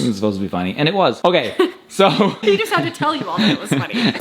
It was supposed to be funny, and it was. Okay, so. He just had to tell you all that it was funny.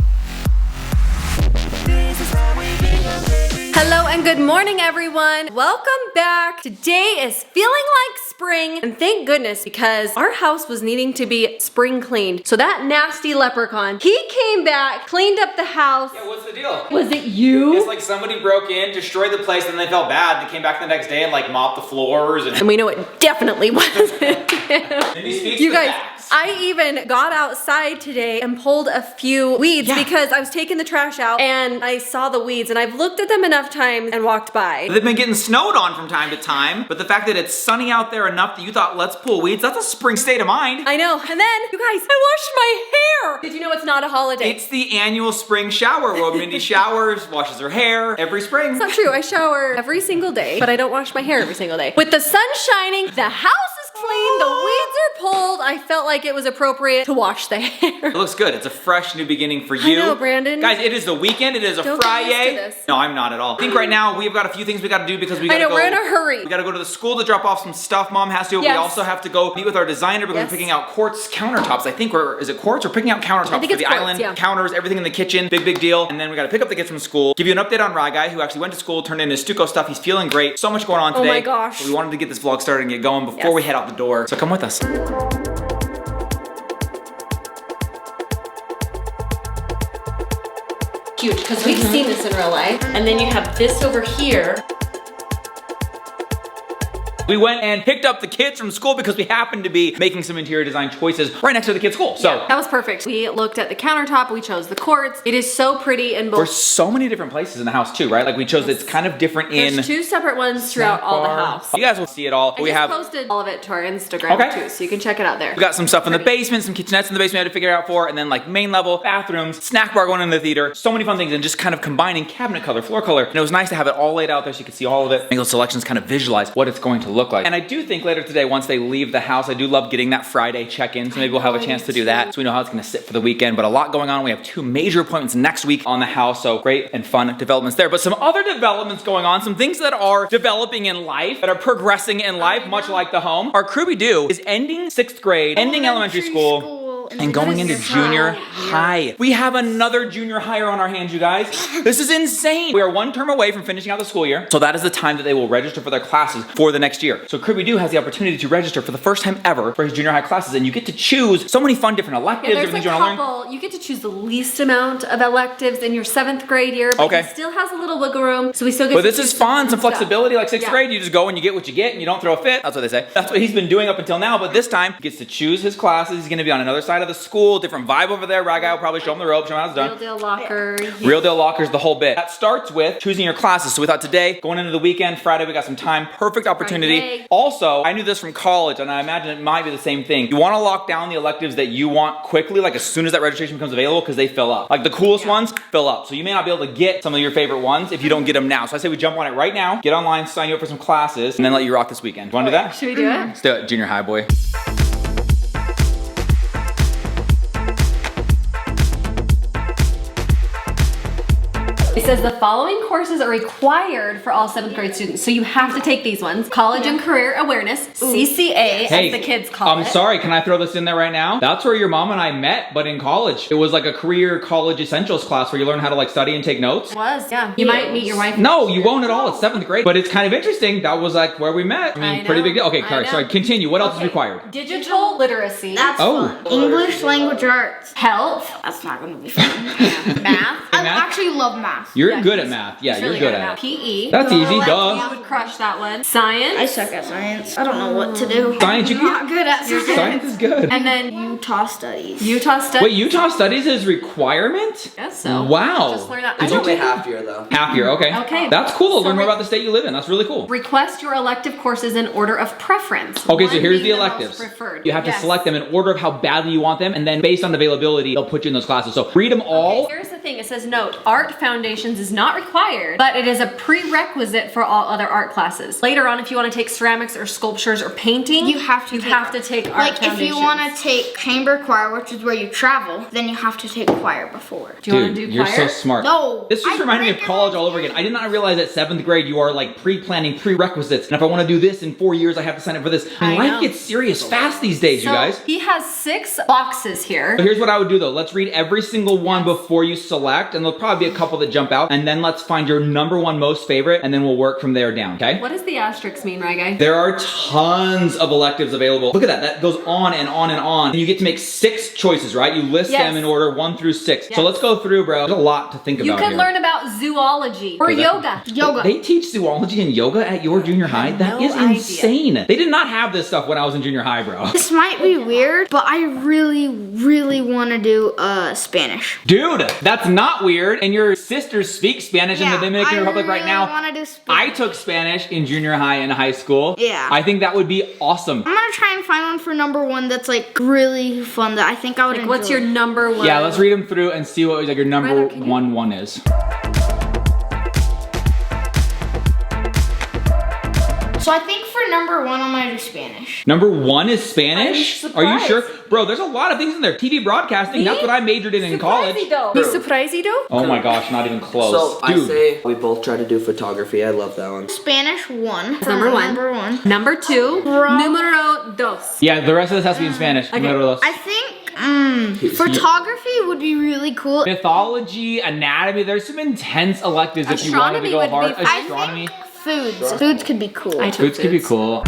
Hello and good morning, everyone. Welcome back. Today is feeling like spring, and thank goodness because our house was needing to be spring cleaned. So that nasty leprechaun, he came back, cleaned up the house. Yeah, what's the deal? Was it you? It's like somebody broke in, destroyed the place, and they felt bad. They came back the next day and like mopped the floors. And we know it definitely wasn't him. You guys, I even got outside today and pulled a few weeds because I was taking the trash out and I saw the weeds, and I've looked at them enough times and walked by. They've been getting snowed on from time to time, but the fact that it's sunny out there enough that you thought, let's pull weeds, that's a spring state of mind. I know. And then, you guys, I washed my hair. Did you know it's not a holiday? It's the annual spring shower where Mindy showers, washes her hair every spring. It's not true. I shower every single day, but I don't wash my hair every single day. With the sun shining, the house is clean, the weeds are pulled, I felt like it was appropriate to wash the hair. It looks good. It's a fresh new beginning for you. I know, Brandon. Guys, it is the weekend. It is a Friday. Get used to this. No, I'm not at all. I think right now we've got a few things we got to do because we got to go. we're in a hurry. We got to go to the school to drop off some stuff Mom has to do. Yes. We also have to go meet with our designer because we're picking out quartz countertops. I think is it quartz? We're picking out countertops for the island, counters, everything in the kitchen. Big deal. And then we got to pick up the kids from school. Give you an update on Raga, who actually went to school, turned in his Stuco stuff. He's feeling great. So much going on today. Oh my gosh. So we wanted to get this vlog started and get going before we head out the door. So come with us. Huge, because we've seen this in real life. And then you have this over here. We went and picked up the kids from school because we happened to be making some interior design choices right next to the kids' school. So that was perfect. We looked at the countertop, we chose the quartz. It is so pretty in both. there's so many different places in the house too, right? Like we chose, it's kind of different in. There's two separate ones throughout all the house. You guys will see it all. I just posted all of it to our Instagram too, so you can check it out there. We got some stuff in the basement, some kitchenettes in the basement we had to figure it out for, and then like main level, bathrooms, snack bar going in the theater. So many fun things, and just kind of combining cabinet color, floor color. And it was nice to have it all laid out there so you could see all of it. Make those selections kind of visualize what it's going to look like. And I do think later today, once they leave the house, I do love getting that Friday check-in, so maybe we'll have a chance to do that so we know how it's gonna sit for the weekend. But a lot going on. We have 2 major appointments next week on the house, so great and fun developments there. But some other developments going on, some things that are developing in life, that are progressing in life, much like the home. Our Krew is ending 6th grade, ending elementary school, and going into junior high. We have another junior hire on our hands, you guys. This is insane. We are 1 term away from finishing out the school year. So that is the time that they will register for their classes for the next year. So Krew has the opportunity to register for the first time ever for his junior high classes, and you get to choose so many fun different electives. There's a couple, you get to choose the least amount of electives in your 7th grade year, but he still has a little wiggle room, so we still get But this is fun, some flexibility, like 6th grade, you just go and you get what you get and you don't throw a fit. That's what they say. That's what he's been doing up until now, but this time he gets to choose his classes. He's gonna be on another side of the school, different vibe over there. Raga will probably show him the ropes, show him how it's done. Real deal locker. Real deal lockers, the whole bit. That starts with choosing your classes. So we thought today, going into the weekend, Friday, we got some time, perfect opportunity. Friday. Also, I knew this from college, and I imagine it might be the same thing. You wanna lock down the electives that you want quickly, like as soon as that registration becomes available, because they fill up. Like the coolest ones fill up. So you may not be able to get some of your favorite ones if you don't get them now. So I say we jump on it right now, get online, sign you up for some classes, and then let you rock this weekend. You wanna do that? Should we do it? Let's do it, junior high boy. It says the following courses are required for all 7th grade students. So you have to take these ones. College and Career Awareness, CCA, as the kids call it. I'm sorry, can I throw this in there right now? That's where your mom and I met, but in college. It was like a career college essentials class where you learn how to like study and take notes. It was, yeah. You might meet your wife. No, you won't at all. It's 7th grade. But it's kind of interesting. That was like where we met. I mean, pretty big deal. Okay, sorry, continue. What else is required? Digital literacy. That's fun. English, language arts. Health. That's not gonna be fun. Math. I actually love math. You're good at math. Yeah, you're good at it. PE. That's easy, duh. You would crush that one. Science. I suck at science. I don't know what to do. Science, I'm not good at science. Science is good. And then Utah studies. Utah studies. Wait, Utah studies is requirement? I guess so. Wow. Just learn that. It's only half year though. Half year, okay. Okay. That's cool. So Learn more about the state you live in. That's really cool. Request your elective courses in order of preference. Okay, One so here's being the most electives. preferred. You have to select them in order of how badly you want them, and then based on availability, they'll put you in those classes. So read them all. Okay, here's the thing. It says, note, art foundations is not required, but it is a prerequisite for all other art classes. Later on, if you want to take ceramics or sculptures or painting, You have to take art Like, foundations. if you want to take chamber choir, which is where you travel, then you have to take choir before. Do you want to do you're choir? so smart. No. This just reminded me of college all over again. I did not realize that 7th grade you are like pre-planning prerequisites. And if I want to do this in 4 years, I have to sign up for this. I mean, life gets serious fast these days, you guys. He has 6 boxes here. So here's what I would do though. Let's read every single one before you select, and there'll probably be a couple that jump out, and then let's find your #1 most favorite, and then we'll work from there down, okay? What does the asterisk mean, Raga? There are tons of electives available. Look at that. That goes on and on and on. And you get to make 6 choices, right? You list them in order 1 through 6. So let's go through, bro. There's a lot to think You about could here. learn about zoology or yoga. They teach zoology and yoga at your junior high? That is insane. They did not have this stuff when I was in junior high, bro. This might be weird, but I really want to do Spanish. Dude, that's not weird. And your sisters speak Spanish in the Dominican Republic right now. I want to do Spanish. I took Spanish in junior high and high school. Yeah. I think that would be awesome. I'm gonna try and find one for #1 that's like really fun that I think I would enjoy. What's your #1? Yeah, let's read them through and see what like your #1 is. So I think for #1 I'm gonna do Spanish. #1 is Spanish? I'm Are you sure? surprised. Bro, there's a lot of things in there. TV broadcasting, that's what I majored in college. He's surprised though? Oh my gosh, not even close. So I Dude. say we both try to do photography. I love that one. Spanish 1. That's #1. #1. #2, número 2. Yeah, the rest of this has to be in Spanish. Número dos. I think photography would be really cool. Mythology, anatomy, there's some intense electives if you wanted to Astronomy go would hard. be I Astronomy. think foods could be cool. Foods could be cool.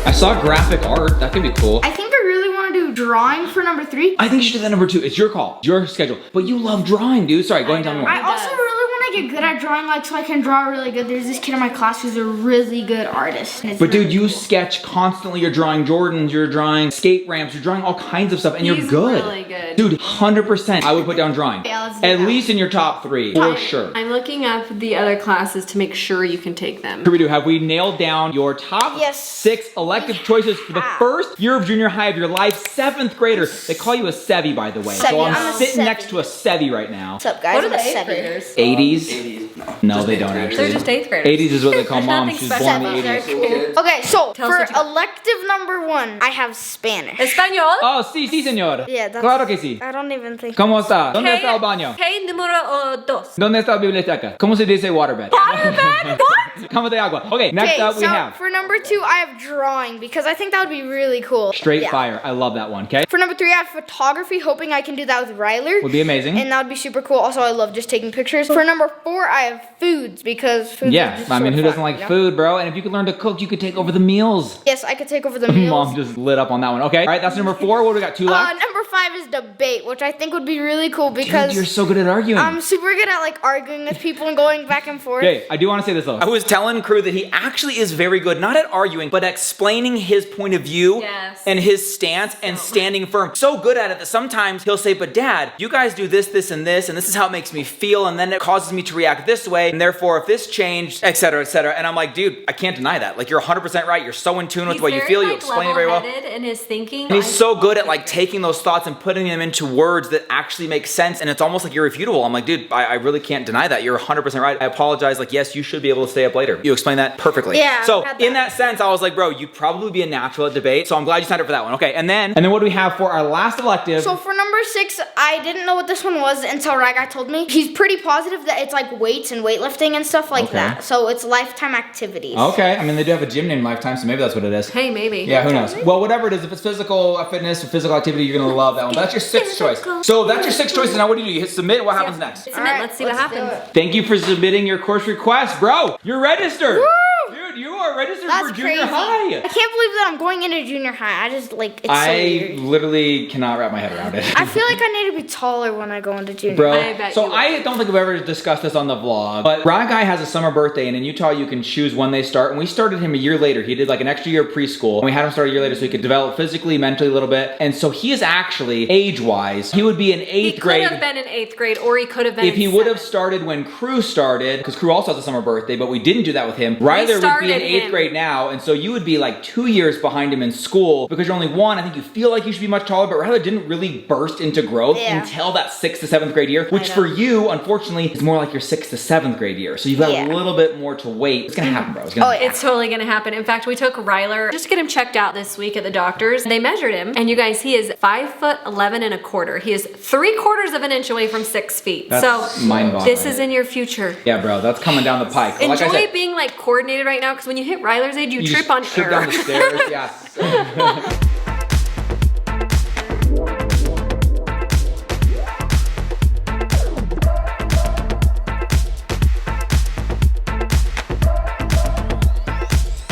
I saw graphic art. That could be cool. I think I really want to do drawing for #3. I think you should do that #2. It's your call. It's your schedule. But you love drawing, dude. Sorry, go ahead and tell me more. I also really want to get good at drawing, like, so I can draw really good. There's this kid in my class who's a really good artist. But dude, you sketch constantly. You're drawing Jordans, you're drawing skate ramps, you're drawing all kinds of stuff, and you're good. Really good. Dude, 100%. I would put down drawing. Yeah, let's do At that. least in your top 3, for sure. I'm looking up the other classes to make sure you can take them. Here we do. Have we nailed down your top 6 elective choices for the first year of junior high of your life? 7th grader. They call you a Sevi, by the way. So Sevi, I'm I'm a sitting Sevi. next to a Sevi right now. What's up, guys? What are I'm a the 8th 7. graders? 80s? No, they don't actually. They're just 8th graders. 80s is what they call mom. Nothing She's special. born in the 80s. Okay, so Tell us for what you- elective #1, I have Spanish. Español. Oh, sí, sí, señor. Yeah, that's- Claro que sí. I don't even think. ¿Cómo está? ¿Dónde está el baño? Okay, número 2. ¿Dónde está la biblioteca? ¿Cómo se dice waterbed? Waterbed? What? Cama de agua. Okay, next Okay, up we so have for #2, I have drawing because I think that would be really cool. straight Yeah. fire. I love that one, okay? For #3, I have photography, hoping I can do that with Ryler. Would be amazing. And that would be super cool. Also, I love just taking pictures. For #4, I have foods because food. Yeah, I mean, who doesn't like food, bro? And if you could learn to cook, you could take over the meals. Yes, I could take over the meals. Mom just lit up on that one. Okay, all right, that's #4. What do we got? 2 left? #5 is debate, which I think would be really cool because Dude, you're so good at arguing. I'm super good at like arguing with people and going back and forth. Okay, I do want to say this though. I was telling Krew that he actually is very good, not at arguing, but at explaining his point of view and his stance and standing firm. So good at it that sometimes he'll say, but Dad, you guys do this, this, and this is how it makes me feel, and then it causes me to react this way, and therefore if this changed, etc., etc. And I'm like, dude, I can't deny that. Like, you're 100% right. You're so in tune with what you feel. You explain it very well. In his thinking. And he's so good at like taking those thoughts and putting them into words that actually make sense, and it's almost like irrefutable. I'm like, dude, I really can't deny that. You're 100% right. I apologize. Like, yes, you should be able to stay up later. You explained that perfectly. Yeah, So had in that sense, I was like, bro, you'd probably be a natural at debate. So I'm glad you signed up for that one. Okay, and then what do we have for our last elective? So for #6, I didn't know what this one was until Raga told me. He's pretty positive that it's like weights and weightlifting and stuff like that. So it's lifetime activities. Okay, I mean, they do have a gym named Lifetime, so maybe that's what it is. Hey, maybe. Yeah, who knows? Well, whatever it is, if it's physical fitness or physical activity, you're gonna love that one. But that's your 6th choice. So that's your 6 choices. Now what do? You hit submit. What happens next? Let's see what happens. Thank you for submitting your course request, bro. You're registered. Woo! Dude, you are registered That's for junior crazy. high. I can't believe that I'm going into junior high. I just like it's so I weird. literally cannot wrap my head around it. I feel like I need to be taller when I go into junior. Bro, I bet so you I don't think I've ever discussed this on the vlog, but Raga has a summer birthday, and in Utah you can choose when they start, and we started him a year later. He did like an extra year of preschool, and we had him start a year later so he could develop physically, mentally a little bit, and so he is actually, age-wise, he would be in 8th grade. He could have been in 8th grade, or he could have been If he in would have 7th. started when Krew started, because Krew also has a summer birthday, but we didn't do that with him, Ryler would be in 8th grade grade now, and so you would be like 2 years behind him in school because you're only 1. I think you feel like you should be much taller, but Ryler didn't really burst into growth until that 6th to 7th grade year, which for you, unfortunately, is more like your 6th to 7th grade year. So you've got a little bit more to wait. It's gonna happen, bro. It's totally gonna happen. In fact, we took Ryler just to get him checked out this week at the doctor's. They measured him, and you guys, he is 5'11.25". He is 3/4 of an inch away from 6 feet. That's so mind-boggling. this is in your future. Yeah, bro, that's coming down the pike. Like Enjoy I said, being like coordinated right now, because when you hit Ryler's age, you trip on trip air. down the stairs. Yes.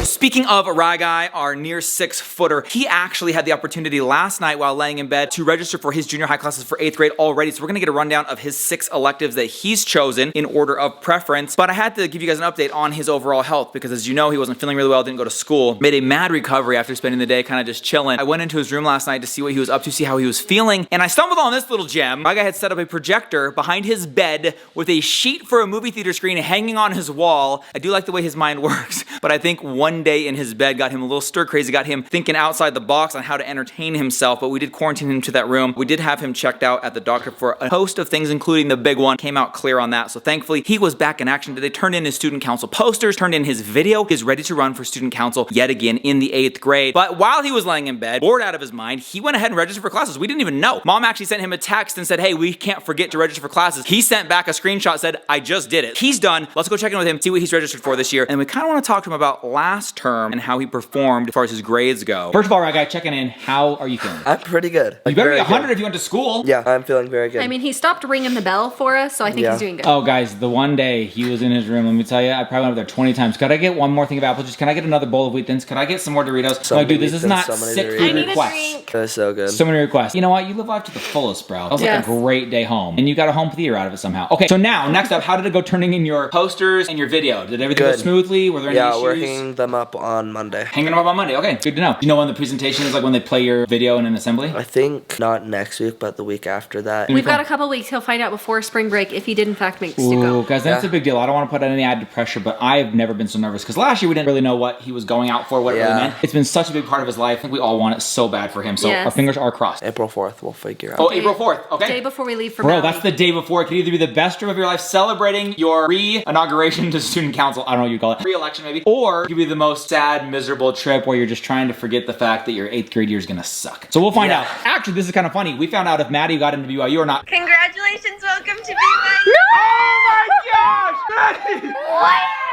Speaking of Raga, our near 6-footer, he actually had the opportunity last night while laying in bed to register for his junior high classes for 8th grade already. So we're gonna get a rundown of his 6 electives that he's chosen in order of preference. But I had to give you guys an update on his overall health because, as you know, he wasn't feeling really well, didn't go to school. Made a mad recovery after spending the day kind of just chilling. I went into his room last night to see what he was up to, see how he was feeling, and I stumbled on this little gem. Raga had set up a projector behind his bed with a sheet for a movie theater screen hanging on his wall. I do like the way his mind works, but I think one day in his bed got him a little stir crazy, got him thinking outside the box on how to entertain himself, but we did quarantine him to that room. We did have him checked out at the doctor for a host of things, including the big one. Came out clear on that, so thankfully he was back in action today. Turned in his student council posters, turned in his video. He's ready to run for student council yet again in the 8th grade. But while he was laying in bed, bored out of his mind, he went ahead and registered for classes. We didn't even know. Mom actually sent him a text and said, hey, we can't forget to register for classes. He sent back a screenshot, said, I just did it. He's done. Let's go check in with him, see what he's registered for this year. And we kind of want to talk to him about last term and how he performed as far as his grades go. First of all, Raga, checking in. How are you feeling? I'm pretty good. You better be 100 if you went to school. Yeah, I'm feeling very good. I mean, he stopped ringing the bell for us, so I think he's doing good. Oh, guys, the one day he was in his room, let me tell you, I probably went over there 20 times. Could I get one more thing of apple juice? Can I get another bowl of wheat thins? Could I get some more Doritos? Like, dude, this is not sick food requests. That was so good. So many requests. You know what? You live life to the fullest, bro. That was like a great day home. And you got a home theater out of it somehow. Okay, so now, next up, how did it go turning in your posters and your video? Did everything go smoothly? Were there any issues? Yeah, we're hanging them up on Monday. Hanging them up on Monday. Okay, good to know. Do you know when the presentation is, like when they play your video in an assembly? I think not next week, but the week after that. We've got a couple weeks. He'll find out before spring break if he did in fact make to go. Guys, that's a big deal. I don't want to put any added pressure, but I've never been so nervous because last year we didn't really know what he was going out for, what it really meant. It's been such a big part of his life. I think we all want it so bad for him. So our fingers are crossed. April 4th, we'll figure out. Oh, April 4th. Okay. Day before we leave for Bro, that's the day before. It could either be the best trip of your life celebrating your re-inauguration to student council. I don't know what you call it. Re-election maybe. Or it could be the most sad, miserable trip where you're just trying to forget the fact that your 8th grade year is gonna suck. So we'll find out. Actually, this is kind of funny. We found out if Maddie got into BYU or not. Congratulations, welcome to BYU. Oh my gosh! Maddie!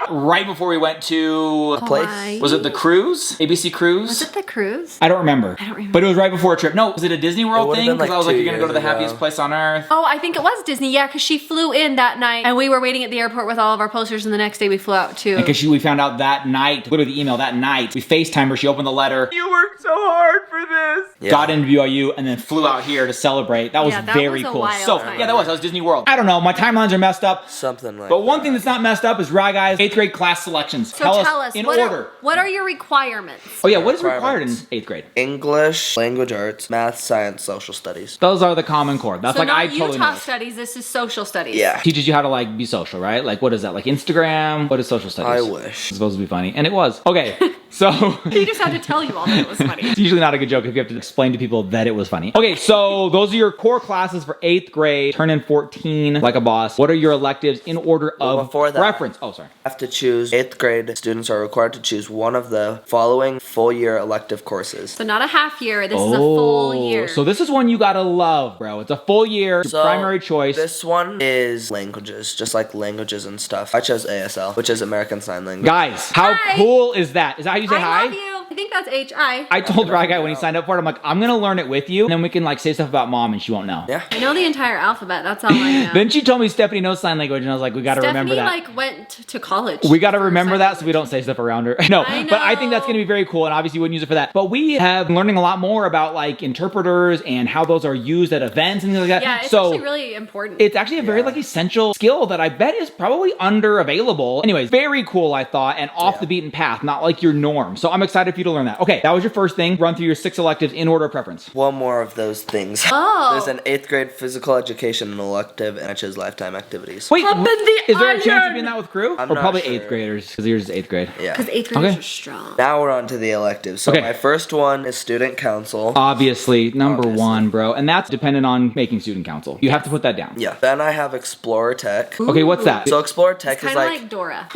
Right before we went to Hawaii. Was it the cruise? ABC Cruise? Was it the cruise? I don't remember. I don't remember. But it was right before a trip. No, was it a Disney World thing? Because I was like, you're gonna go to the happiest place on earth. Oh, I think it was Disney, yeah, because she flew in that night and we were waiting at the airport with all of our posters, and the next day we flew out too. Because we found out that night, literally the email that night, we FaceTimed her, she opened the letter. You worked so hard for this. Yeah. Got into BYU and then flew out here to celebrate. That was very cool. So, that was Disney World. I don't know, my timelines are messed up. Something like But one thing that's not messed up is Raga's 8th grade class selections. So tell us in what order. What are your requirements? Oh yeah, what is required in 8th grade? English, language arts, math, science, social studies. Those are the common core. That's so like not I totally Utah know. studies, this is social studies. Yeah. Teaches you how to like be social, right? Like what is that? Like Instagram? What is social studies? I wish. It's supposed to be funny. And it was. Okay. So He just had to tell you all that it was funny. it's usually not a good joke if you have to explain to people that it was funny. Okay, so those are your core classes for 8th grade. Turn in 14 like a boss. What are your electives in order of preference? Oh, sorry. Have to choose 8th grade. Students are required to choose one of the following full year elective courses. So not a half year, this is a full year. So this is one you gotta love, bro. It's a full year, primary choice. This one is languages, just like languages and stuff. I chose ASL, which is American Sign Language. Guys, how cool is that? Is that how you say hi? I love you. I think that's H.I. I told Raga when he signed up for it, I'm like, I'm gonna learn it with you, and then we can like say stuff about mom and she won't know. Yeah. I know the entire alphabet, that's all I know. Then she told me Stephanie knows sign language, and I was like, we gotta remember that. Stephanie like went to college. We gotta remember that so we don't say stuff around her. No, but I think that's gonna be very cool, and obviously you wouldn't use it for that. But we have been learning a lot more about like interpreters and how those are used at events and things like that. Yeah, it's actually really important. It's actually a very like essential skill that I bet is probably under available. Anyways, very cool I thought, and off the beaten path, not like your norm. So I'm excited for you to learn that. Okay, that was your first thing. Run through your 6 electives in order of preference. One more of those things. Oh. There's an 8th grade physical education elective, and it is lifetime activities. Wait, Up in the is there a chance iron. of being that with Krew? I'm Or not probably sure. 8th graders, because yours is 8th grade. Yeah. Because 8th graders Okay. are strong. Now we're on to the electives. So Okay. my first one is student council. Obviously, number Obviously. 1, bro. And that's dependent on making student council. You have to put that down. Yeah. Then I have Explorer Tech. Okay, what's that? So Explorer Tech It's is kind of like, like Dora.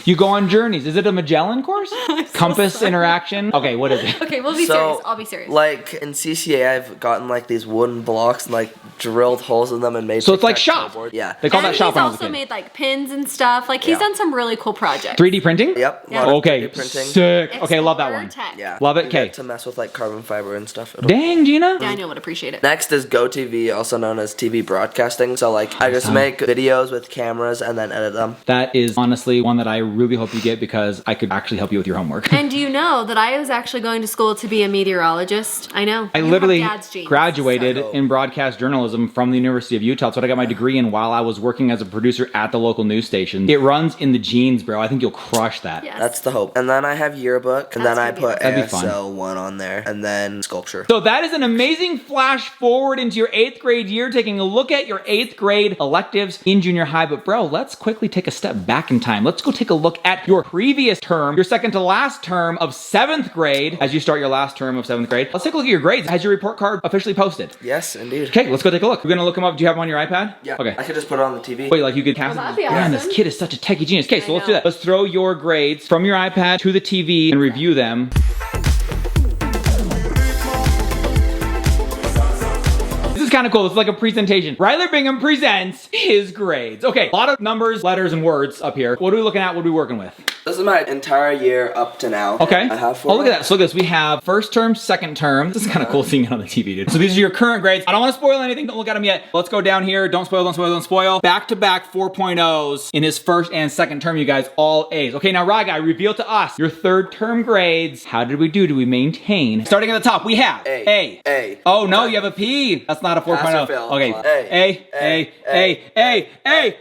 You go on journeys. Is it a Magellan course? Compass interaction? Okay, what is it? Okay, we'll be serious. I'll be serious. Like in CCA, I've gotten like these wooden blocks and like drilled holes in them and made. So it's like tic-tac-toe shop. board. Yeah. They call and that shop he's when I was a also kid. made like pins and stuff. Like he's Yeah. done some really cool projects. 3D printing? Yep. Yeah. lot of Okay, 3D printing. sick. Okay, love that Explorer one. Tech. Yeah. Love it. You get Okay. to mess with like carbon fiber and stuff. It'll- Dang, Gina. Daniel would appreciate it. Next is GoTV, also known as TV broadcasting. So like I just make videos with cameras and then edit them. That is honestly one that I really hope you get because I could actually help you with your homework. And do you know that I was actually going to school to be a meteorologist? I know. I You have literally Dad's genes. graduated So- in broadcast journalism from the University of Utah. That's what I got my degree in while I was working as a producer at the local news station. It runs in the genes, bro. I think you'll crush that. Yes. That's the hope. And then I have yearbook, and That's then I gonna be put That'd be fun. ASL 1 on there, and then sculpture. So that is an amazing flash forward into your 8th grade year, taking a look at your 8th grade electives in junior high. But bro, let's quickly take a step back in time. Let's go take a look at your previous term, your second to last term of 7th grade as you start your last term of 7th grade. Let's take a look at your grades. Has your report card officially posted? Yes, indeed. Okay, let's go take a look. We're gonna look them up. Do you have them on your iPad? Yeah. Okay. I could just put it on the TV. Wait, like you could cast Well, it? that'd be Man, awesome. this kid is such a techie genius. Okay, so I let's do know. that. Let's throw your grades from your iPad to the TV and review them. This is kind of cool. This is like a presentation. Ryler Bingham presents his grades. Okay, a lot of numbers, letters, and words up here. What are we looking at? What are we working with? This is my entire year up to now. Okay. I have 4. Oh, look at that. So look at this. We have first term, second term. This is kind of cool seeing it on the TV, dude. So these are your current grades. I don't want to spoil anything. Don't look at them yet. Let's go down here. Don't spoil, don't spoil, don't spoil. Back-to-back 4.0s in his first and second term, you guys. All A's. Okay, now Raga, reveal to us your third term grades. How did we do? Do we maintain? Starting at the top, we have A. A. Oh, no, you have a P. That's not a 4.0. Pass or fail. Okay. A.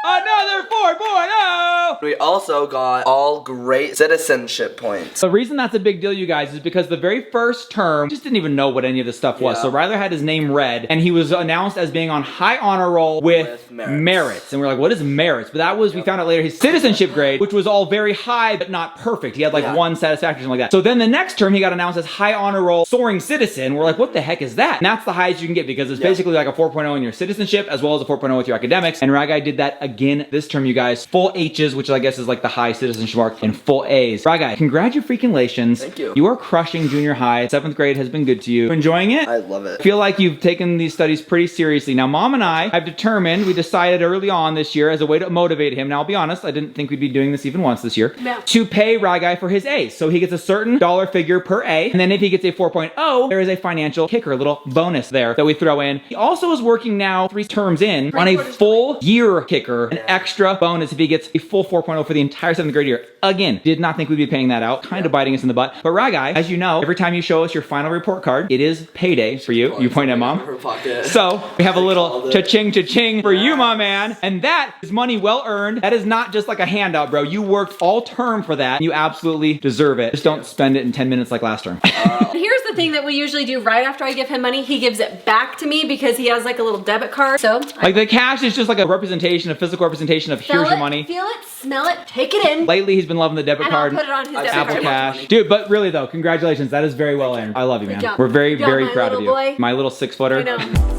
Another 4.0. We also got all great citizenship points. The reason that's a big deal, you guys, is because the very first term, just didn't even know what any of this stuff was. Yeah. So Ryler had his name read, and he was announced as being on high honor roll with merits. And we're like, what is merits? But that was, we found out later, his citizenship grade, which was all very high, but not perfect. He had like one satisfactory, something like that. So then the next term, he got announced as high honor roll soaring citizen. We're like, what the heck is that? And that's the highest you can get because it's basically like a 4.0 in your citizenship as well as a 4.0 with your academics. And Raga did that again this term, you guys. Full H's, which I guess is like the high citizenship mark, and full A's. Raga, congratulations. Thank you. You are crushing junior high. 7th grade has been good to you. Enjoying it? I love it. Feel like you've taken these studies pretty seriously. Now, Mom and I have determined, we decided early on this year as a way to motivate him. Now, I'll be honest, I didn't think we'd be doing this even once this year. No. To pay Raga for his A's. So he gets a certain dollar figure per A. And then if he gets a 4.0, there is a financial kicker, a little bonus there that we throw in. He also is working now 3 terms in on a full year kicker, an extra bonus if he gets a full 4.0 for the entire 7th grade year. Again, did not think we'd be paying that out. Kind of biting us in the butt. But Raga, as you know, every time you show us your final report card, it is payday for you. You point at Mom. Her pocket. So we have a little cha-ching for you, my man. And that is money well earned. That is not just like a handout, bro. You worked all term for that. You absolutely deserve it. Just don't spend it in 10 minutes like last term. Here's the thing that we usually do right after I give him money. He gives it back to me because he has like a little debit card. So Like the cash is just like a representation, a physical representation of here's your money. Feel it, smell it, take it in. Lately, he's been loving the debit And I'll card. put it on his debit Apple card. Cash. Dude, but really though, congratulations. That is very well earned. I love you, man. job. We're very, Good job, very my proud of you. little boy. My little 6-footer. I know.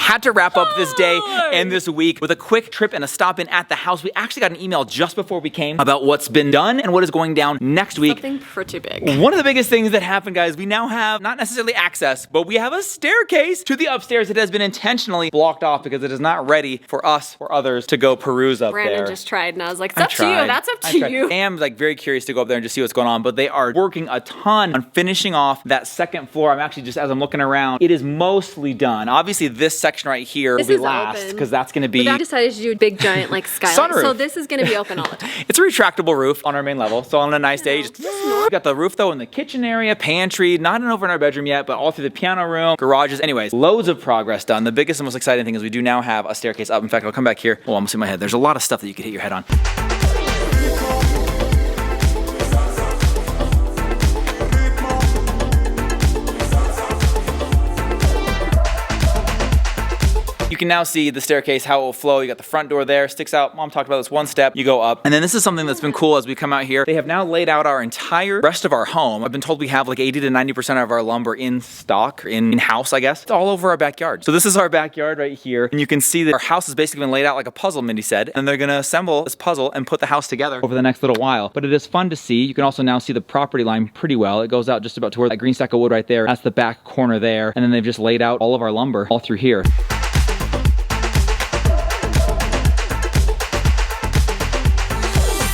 Had to wrap up this day and this week with a quick trip and a stop in at the house. We actually got an email just before we came about what's been done and what is going down next week. Something pretty big. One of the biggest things that happened, guys, we now have not necessarily access, but we have a staircase to the upstairs that has been intentionally blocked off because it is not ready for us or others to go peruse up Brandon there. just tried and I was like, it's I up to you. tried. That's up I to tried. you. I am like very curious to go up there and just see what's going on, but they are working a ton on finishing off that second floor. I'm actually just, as I'm looking around, it is mostly done. Obviously this section section right here This will be is last open. because that's going to be. But I decided to do a big giant like skylight. Sunroof. So this is going to be open all the time. It's a retractable roof on our main level. So on a nice day, just we got the roof though in the kitchen area, pantry, not over in our bedroom yet, but all through the piano room, garages. Anyways, loads of progress done. The biggest and most exciting thing is we do now have a staircase up. In fact, I'll come back here. Oh, I'm gonna see my head. There's a lot of stuff that you could hit your head on. You can now see the staircase, how it will flow. You got the front door there, sticks out. Mom talked about this one step. You go up. And then this is something that's been cool as we come out here. They have now laid out our entire rest of our home. I've been told we have like 80 to 90% of our lumber in stock, in-house, I guess. It's all over our backyard. So this is our backyard right here. And you can see that our house has basically been laid out like a puzzle, Mindy said. And they're gonna assemble this puzzle and put the house together over the next little while. But it is fun to see. You can also now see the property line pretty well. It goes out just about to where that green stack of wood right there. That's the back corner there. And then they've just laid out all of our lumber all through here.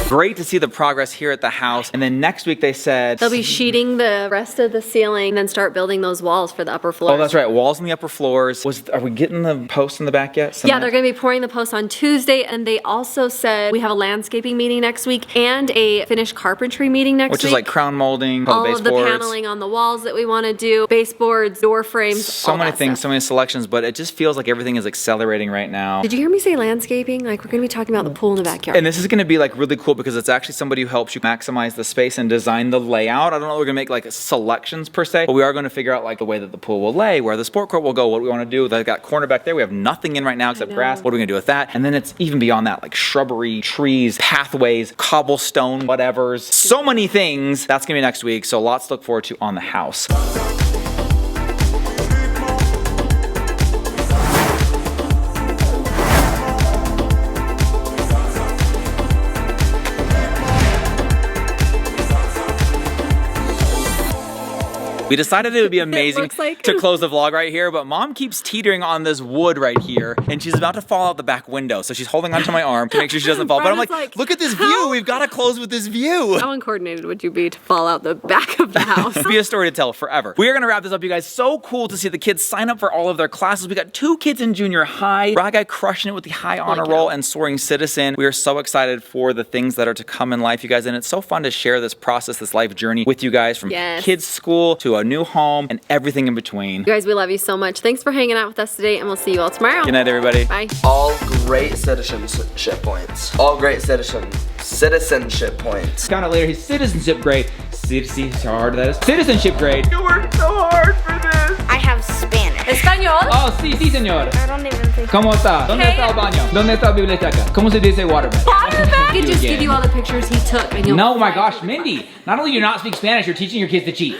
Great to see the progress here at the house. And then next week they said They'll be sheeting the rest of the ceiling and then start building those walls for the upper floors. Oh, that's right. Walls in the upper floors. Are we getting the posts in the back yet? Yeah, they're going to be pouring the posts on Tuesday. And they also said we have a landscaping meeting next week and a finished carpentry meeting next week. Which is like crown molding, all the of the baseboards. paneling on the walls that we want to do, baseboards, door frames, So all many that things, stuff. so many selections, but it just feels like everything is accelerating right now. Did you hear me say landscaping? Like we're going to be talking about the pool in the backyard. And this is going to be like really cool because it's actually somebody who helps you maximize the space and design the layout. I don't know if we're going to make like selections per se, but we are going to figure out like the way that the pool will lay, where the sport court will go, what we want to do. They've got corner back there. We have nothing in right now except grass. What are we going to do with that? And then it's even beyond that, like shrubbery, trees, pathways, cobblestone, whatevers. So many things. That's going to be next week. So lots to look forward to on the house. We decided it would be amazing to close the vlog right here, but Mom keeps teetering on this wood right here, and she's about to fall out the back window. So she's holding onto my arm to make sure she doesn't fall. But I'm like, look at this view. We've got to close with this view. How uncoordinated would you be to fall out the back of the house? Be a story to tell forever. We are going to wrap this up, you guys. So cool to see the kids sign up for all of their classes. We got 2 kids in junior high. Raga crushing it with the high honor roll and soaring citizen. We are so excited for the things that are to come in life, you guys. And it's so fun to share this process, this life journey with you guys, from kids' school to a new home and everything in between. You guys, we love you so much. Thanks for hanging out with us today, and we'll see you all tomorrow. Good night, everybody. Bye. All great citizenship points. All great citizenship points. Got it later. His citizenship grade. See how hard that is? Citizenship grade. You worked so hard for this. I have Spanish. Español. Oh, sí, señor. I don't even think. ¿Cómo está? ¿Dónde está el baño? ¿Dónde está la biblioteca? ¿Cómo se dice waterbed? Waterbed. He could just give you all the pictures he took, and you'll. No, my gosh, Mindy. Not only do you not speak Spanish, you're teaching your kids to cheat.